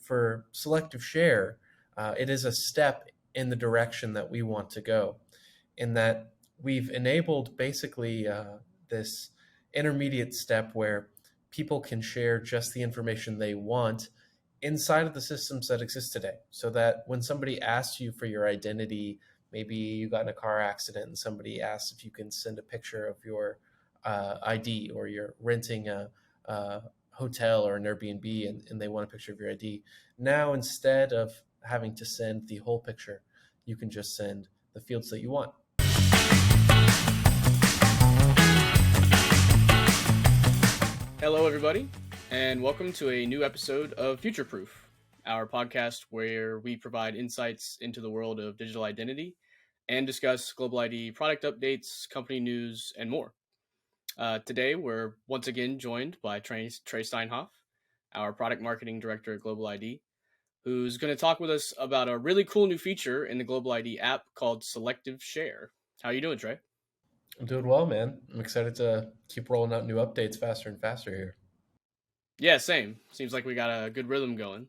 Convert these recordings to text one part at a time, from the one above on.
for Selective Share, it is a step in the direction that we want to go, in that we've enabled basically this intermediate step where people can share just the information they want inside of the systems that exist today. So that when somebody asks you for your identity, maybe you got in a car accident and somebody asks if you can send a picture of your ID, or you're renting a hotel or an Airbnb and they want a picture of your ID. Now, instead of having to send the whole picture, you can just send the fields that you want. Hello, everybody, and welcome to a new episode of Future Proof, our podcast where we provide insights into the world of digital identity and discuss GlobaliD product updates, company news, and more. Today, we're once again joined by Trey Steinhoff, our product marketing director at GlobaliD, who's going to talk with us about a really cool new feature in the GlobaliD app called Selective Share. How are you doing, Trey? I'm doing well, man. I'm excited to keep rolling out new updates faster and faster here. Yeah, same. Seems like we got a good rhythm going.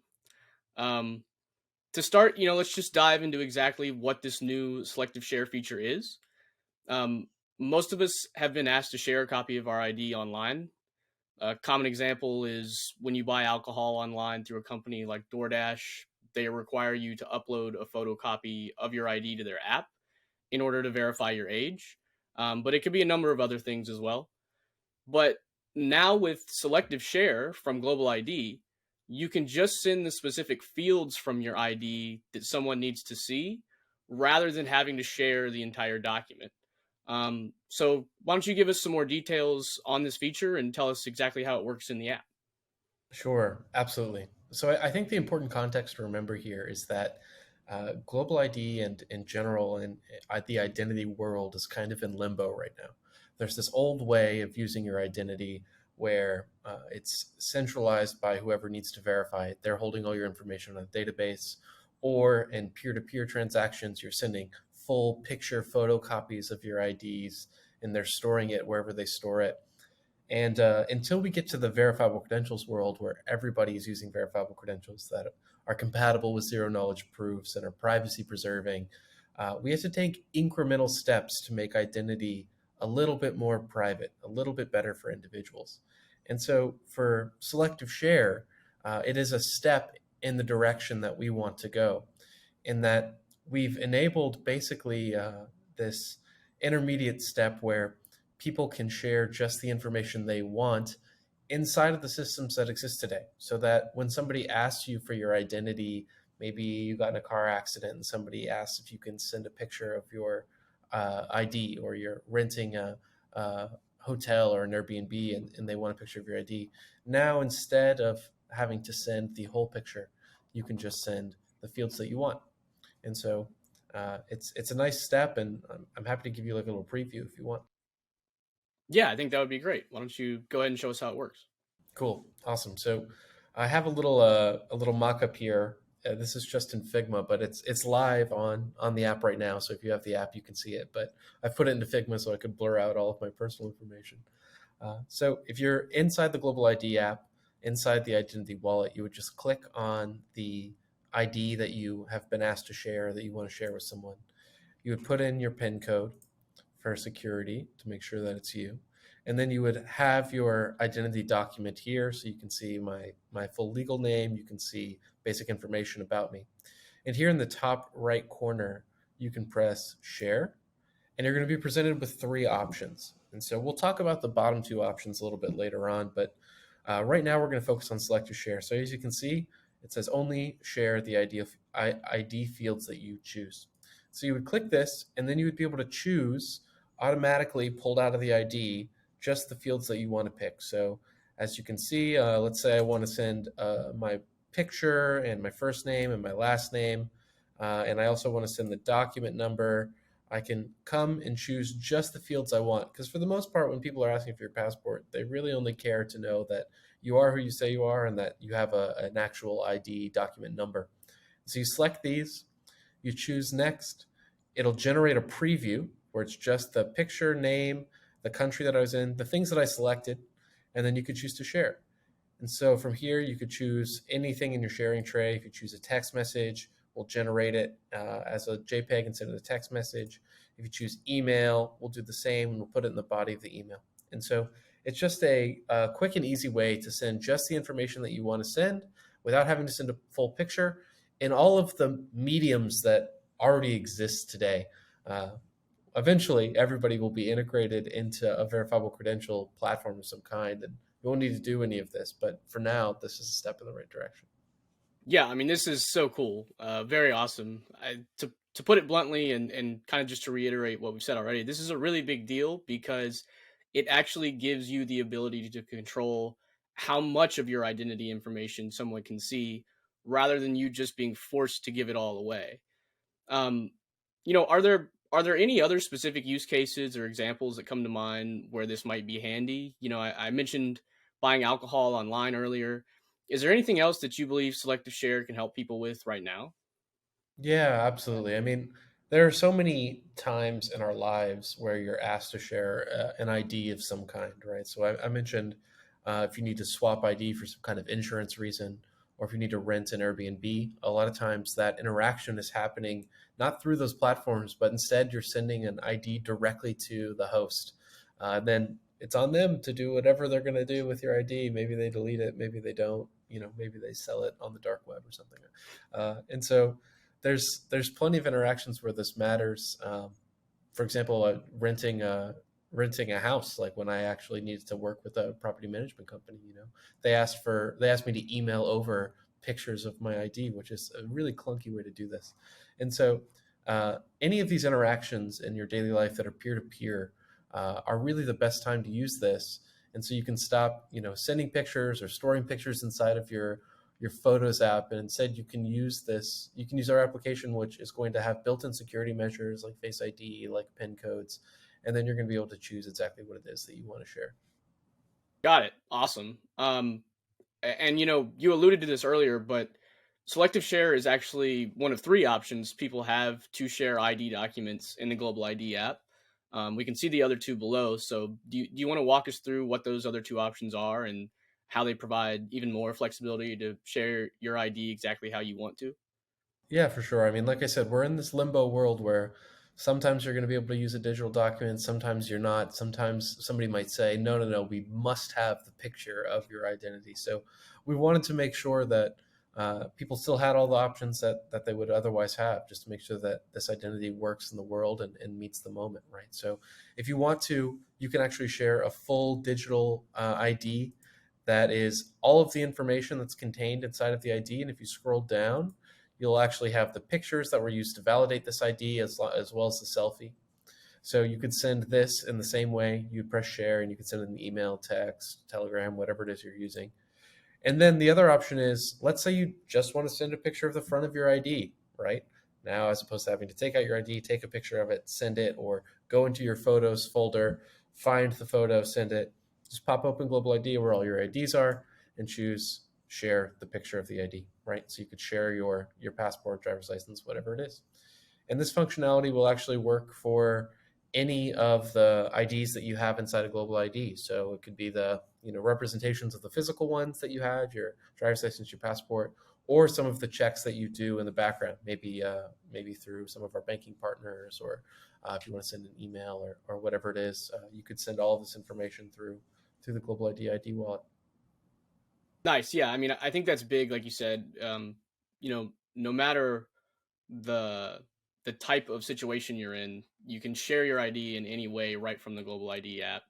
To start, let's just dive into exactly what this new Selective Share feature is. Most of us have been asked to share a copy of our ID online. A common example is when you buy alcohol online through a company like DoorDash, they require you to upload a photocopy of your ID to their app in order to verify your age. But it could be a number of other things as well. But now with Selective Share from GlobaliD, you can just send the specific fields from your ID that someone needs to see rather than having to share the entire document. So why don't you give us some more details on this feature and tell us exactly how it works in the app? Sure, absolutely. So I think the important context to remember here is that GlobaliD and in general and the identity world is kind of in limbo right now. There's this old way of using your identity where it's centralized by whoever needs to verify it. They're holding all your information on a database, or in peer-to-peer transactions, you're sending full picture photocopies of your IDs and they're storing it wherever they store it. And until we get to the verifiable credentials world where everybody is using verifiable credentials that are compatible with zero knowledge proofs and are privacy preserving, we have to take incremental steps to make identity a little bit more private, a little bit better for individuals. And so for Selective Share, it is a step in the direction that we want to go, in that we've enabled basically this intermediate step where people can share just the information they want inside of the systems that exist today. So that when somebody asks you for your identity, maybe you got in a car accident and somebody asks if you can send a picture of your ID, or you're renting a hotel or an Airbnb and they want a picture of your ID. Now, instead of having to send the whole picture, you can just send the fields that you want. And so it's a nice step, and I'm happy to give you like a little preview if you want. Yeah, I think that would be great. Why don't you go ahead and show us how it works? Cool, awesome. So I have a little mock-up here. This is just in Figma, but it's live on the app right now. So if you have the app, you can see it. But I've put it into Figma so I could blur out all of my personal information. So if you're inside the GlobaliD app, inside the identity wallet, you would just click on the ID that you have been asked to share, that you want to share with someone. You would put in your PIN code for security to make sure that it's you. And then you would have your identity document here, so you can see my full legal name, you can see basic information about me. And here in the top right corner, you can press share, and you're going to be presented with three options. And so we'll talk about the bottom two options a little bit later on, but right now we're going to focus on Selective Share. So as you can see, it says only share the ID fields that you choose. So you would click this, and then you would be able to choose automatically pulled out of the ID just the fields that you want to pick. So as you can see, let's say I want to send my picture and my first name and my last name, and I also want to send the document number. I can come and choose just the fields I want, because for the most part, when people are asking for your passport, they really only care to know that you are who you say you are and that you have an actual ID document number. So you select these, you choose next. It'll generate a preview where it's just the picture, name, the country that I was in, the things that I selected, and then you could choose to share. And so from here, you could choose anything in your sharing tray. If you choose a text message, we'll generate it as a JPEG instead of a text message. If you choose email, we'll do the same and we'll put it in the body of the email. And so it's just a quick and easy way to send just the information that you want to send without having to send a full picture in all of the mediums that already exist today. Uh, Eventually, everybody will be integrated into a verifiable credential platform of some kind, and you won't need to do any of this. But for now, this is a step in the right direction. Yeah, I mean, this is so cool. Very awesome. To put it bluntly, and kind of just to reiterate what we've said already, this is a really big deal because it actually gives you the ability to control how much of your identity information someone can see, rather than you just being forced to give it all away. Um, are there any other specific use cases or examples that come to mind where this might be handy? I mentioned buying alcohol online earlier. Is there anything else that you believe Selective Share can help people with right now? Yeah, absolutely. I mean, there are so many times in our lives where you're asked to share an ID of some kind, right? So I mentioned if you need to swap ID for some kind of insurance reason, or if you need to rent an Airbnb, a lot of times that interaction is happening not through those platforms, but instead you're sending an ID directly to the host. Then it's on them to do whatever they're going to do with your ID. Maybe they delete it, maybe they don't. Maybe they sell it on the dark web or something. And so there's plenty of interactions where this matters. For example, renting a house, like when I actually needed to work with a property management company, they asked me to email over pictures of my ID, which is a really clunky way to do this. And so, any of these interactions in your daily life that are peer to peer are really the best time to use this. And so you can stop, sending pictures or storing pictures inside of your Photos app, and instead you can use our application, which is going to have built-in security measures like Face ID, like PIN codes, and then you're going to be able to choose exactly what it is that you want to share. Got it. Awesome. And you alluded to this earlier, but Selective Share is actually one of three options people have to share ID documents in the GlobaliD app. We can see the other two below. So, do you want to walk us through what those other two options are and how they provide even more flexibility to share your ID exactly how you want to? Yeah, for sure. I mean, like I said, we're in this limbo world where sometimes you're going to be able to use a digital document, sometimes you're not. Sometimes somebody might say, no, no, no, we must have the picture of your identity. So we wanted to make sure that people still had all the options that they would otherwise have, just to make sure that this identity works in the world and meets the moment, right? So if you want to, you can actually share a full digital ID that is all of the information that's contained inside of the ID. And if you scroll down, you'll actually have the pictures that were used to validate this ID as well as the selfie. So you could send this in the same way. You press share and you can send it an email, text, Telegram, whatever it is you're using. And then the other option is, let's say you just want to send a picture of the front of your ID, right? Now, as opposed to having to take out your ID, take a picture of it, send it, or go into your photos folder, find the photo, send it. Just pop open GlobaliD where all your IDs are and choose share the picture of the ID, right? So you could share your passport, driver's license, whatever it is. And this functionality will actually work for any of the IDs that you have inside of GlobaliD. So it could be the representations of the physical ones that you had, your driver's license, your passport, or some of the checks that you do in the background, maybe through some of our banking partners, or if you want to send an email or whatever it is, you could send all of this information through the GlobaliD ID wallet. Nice. Yeah. I mean, I think that's big, like you said. No matter the the type of situation you're in, you can share your ID in any way right from the GlobaliD app,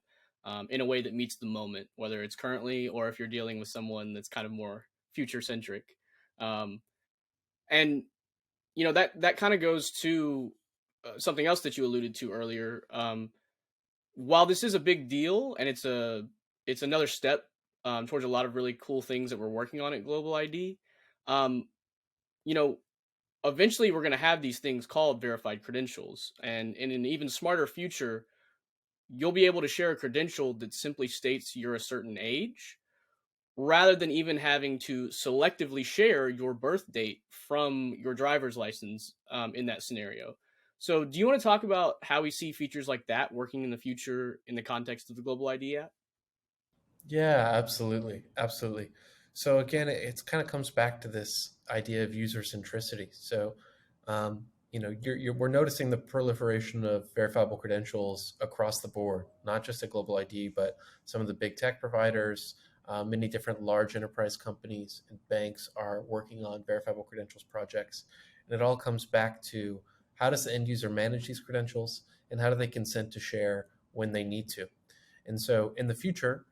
in a way that meets the moment, whether it's currently or if you're dealing with someone that's kind of more future centric. Um, and that kind of goes to something else that you alluded to earlier. While this is a big deal and it's another step towards a lot of really cool things that we're working on at GlobaliD. Um, you know, Eventually we're going to have these things called verified credentials, and in an even smarter future you'll be able to share a credential that simply states you're a certain age, rather than even having to selectively share your birth date from your driver's license, in that scenario. So do you want to talk about how we see features like that working in the future in the context of the GlobaliD app? Yeah, absolutely, absolutely. So again, it's kind of comes back to this idea of user centricity. So, we're noticing the proliferation of verifiable credentials across the board, not just at Global ID, but some of the big tech providers, many different large enterprise companies and banks are working on verifiable credentials projects, and it all comes back to how does the end user manage these credentials, and how do they consent to share when they need to. And so in the future,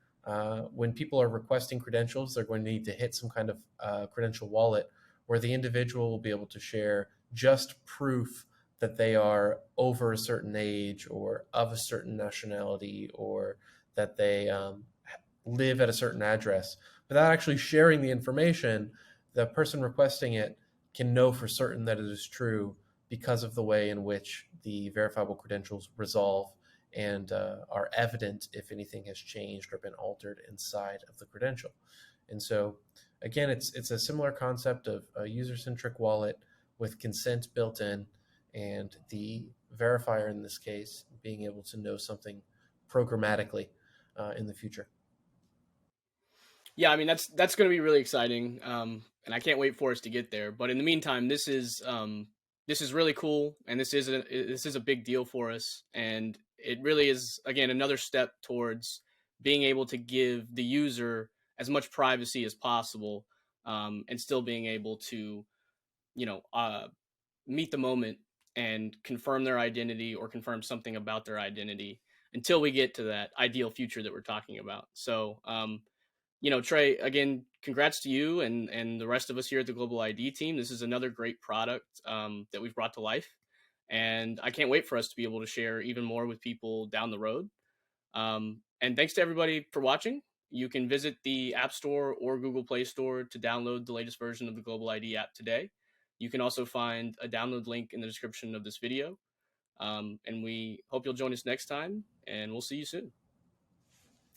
when people are requesting credentials, they're going to need to hit some kind of credential wallet where the individual will be able to share just proof that they are over a certain age or of a certain nationality or that they live at a certain address. Without actually sharing the information, the person requesting it can know for certain that it is true because of the way in which the verifiable credentials resolve and are evident if anything has changed or been altered inside of the credential. And so, again, it's a similar concept of a user-centric wallet with consent built in, and the verifier in this case being able to know something programmatically in the future. Yeah, I mean that's going to be really exciting, and I can't wait for us to get there. But in the meantime, this is really cool, and this is a big deal for us, and it really is again another step towards being able to give the user as much privacy as possible, and still being able to you know uh, meet the moment and confirm their identity or confirm something about their identity until we get to that ideal future that we're talking about. So Trey, again, congrats to you and the rest of us here at the Global ID team. This is another great product that we've brought to life, and I can't wait for us to be able to share even more with people down the road. And thanks to everybody for watching. You can visit the App Store or Google Play Store to download the latest version of the Global ID app today. You can also find a download link in the description of this video. And we hope you'll join us next time, and we'll see you soon.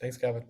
Thanks, Kevin.